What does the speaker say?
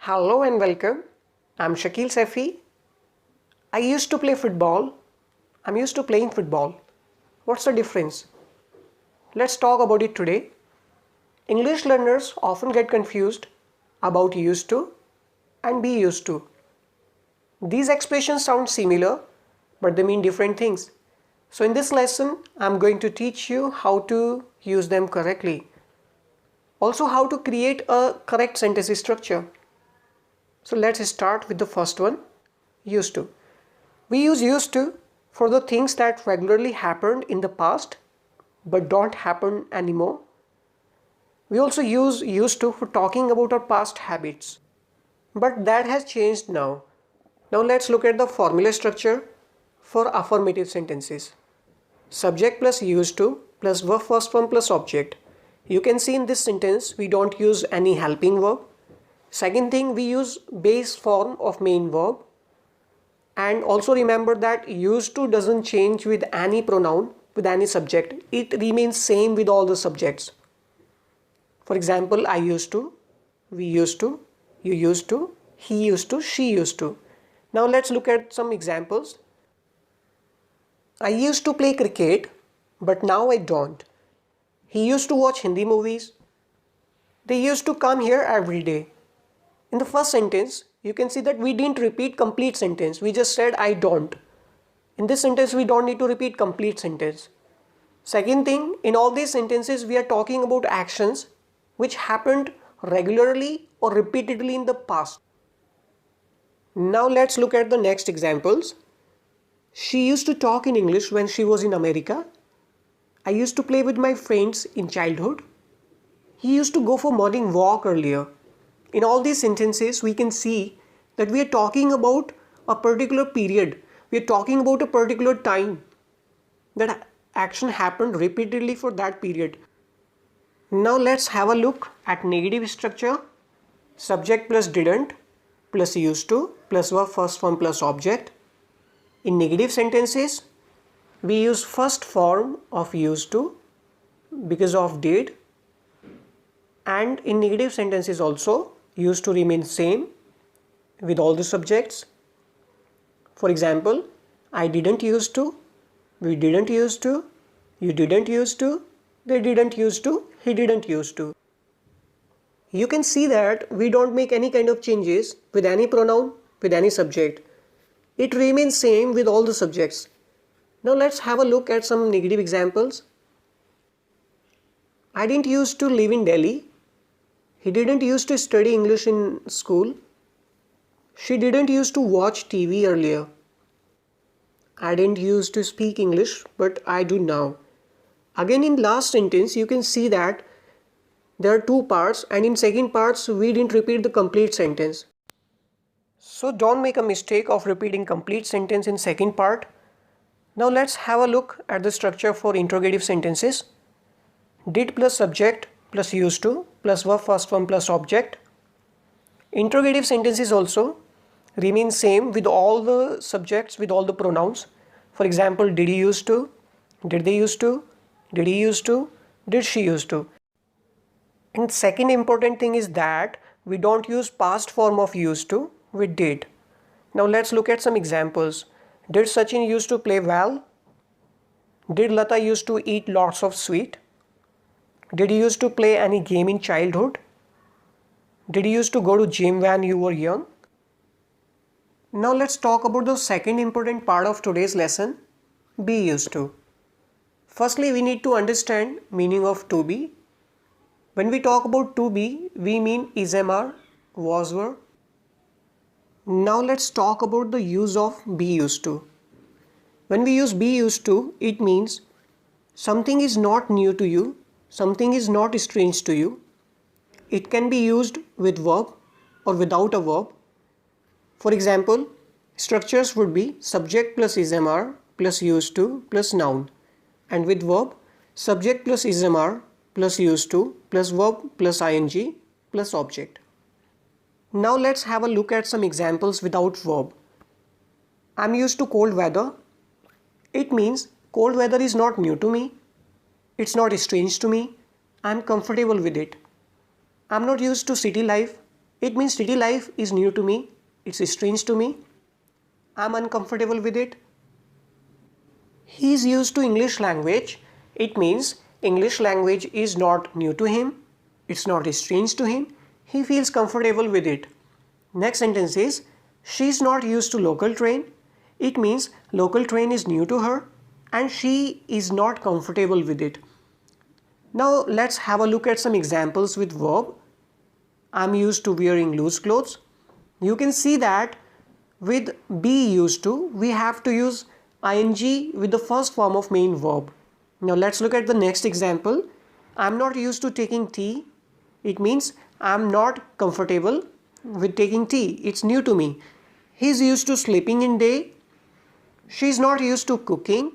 Hello and welcome. I'm Shakil Safi. I used to play football. I'm used to playing football. What's the difference? Let's talk about it today. English learners often get confused about used to and be used to. These expressions sound similar, but they mean different things. So in this lesson, I'm going to teach you how to use them correctly. Also how to create a correct sentence structure. So let's start with the first one, used to. We use used to for the things that regularly happened in the past but don't happen anymore. We also use used to for talking about our past habits. But that has changed now. Now let's look at the formula structure for affirmative sentences. Subject plus used to plus verb first form plus object. You can see in this sentence we don't use any helping verb. Second thing, we use base form of main verb. And also remember that used to doesn't change with any pronoun, with any subject. It remains same with all the subjects. For example, I used to, we used to, you used to, he used to, she used to. Now let's look at some examples. I used to play cricket, but now I don't. He used to watch Hindi movies. They used to come here every day. In the first sentence, you can see that we didn't repeat complete sentence. We just said I don't. In this sentence, we don't need to repeat complete sentence. Second thing, in all these sentences, we are talking about actions which happened regularly or repeatedly in the past. Now let's look at the next examples. She used to talk in English when she was in America. I used to play with my friends in childhood. He used to go for morning walk earlier. In all these sentences, we can see that we are talking about a particular period. We are talking about a particular time. That action happened repeatedly for that period. Now let's have a look at negative structure. Subject plus didn't plus used to plus verb first form plus object. In negative sentences, we use first form of used to because of did. And in negative sentences also, used to remain same with all the subjects. For example, I didn't used to, we didn't used to, you didn't used to, they didn't used to, he didn't used to. You can see that we don't make any kind of changes with any pronoun, with any subject. It remains same with all the subjects. Now let's have a look at some negative examples. I didn't used to live in Delhi. He didn't used to study English in school. She didn't used to watch TV earlier. I didn't used to speak English, but I do now. Again, in last sentence, you can see that there are two parts, and in second parts, we didn't repeat the complete sentence. So don't make a mistake of repeating complete sentence in second part. Now let's have a look at the structure for interrogative sentences. Did plus subject plus used to plus verb first form plus object. Interrogative sentences also remain same with all the subjects, with all the pronouns. For example, did he used to, did they used to, did he used to, did she used to. And second important thing is that we don't use past form of used to, we did. Now let's look at some examples. Did Sachin used to play well? Did Lata used to eat lots of sweet? Did you used to play any game in childhood? Did you used to go to gym when you were young? Now let's talk about the second important part of today's lesson, be used to. Firstly, we need to understand meaning of to be. When we talk about to be, we mean is, are, was, were. Now let's talk about the use of be used to. When we use be used to, it means something is not new to you. Something is not strange to you. It can be used with verb or without a verb. For example, structures would be subject plus is plus used to plus noun. And with verb, subject plus is plus used to plus verb plus ing plus object. Now let's have a look at some examples without verb. I'm used to cold weather. It means cold weather is not new to me. It's not strange to me. I'm comfortable with it. I'm not used to city life. It means city life is new to me. It's strange to me. I'm uncomfortable with it. He is used to English language. It means English language is not new to him. It's not strange to him. He feels comfortable with it. Next sentence is, she is not used to local train. It means local train is new to her and she is not comfortable with it. Now let's have a look at some examples with verb. I'm used to wearing loose clothes. You can see that with be used to, we have to use ing with the first form of main verb. Now let's look at the next example. I'm not used to taking tea. It means I'm not comfortable with taking tea. It's new to me. He's used to sleeping in day. She's not used to cooking.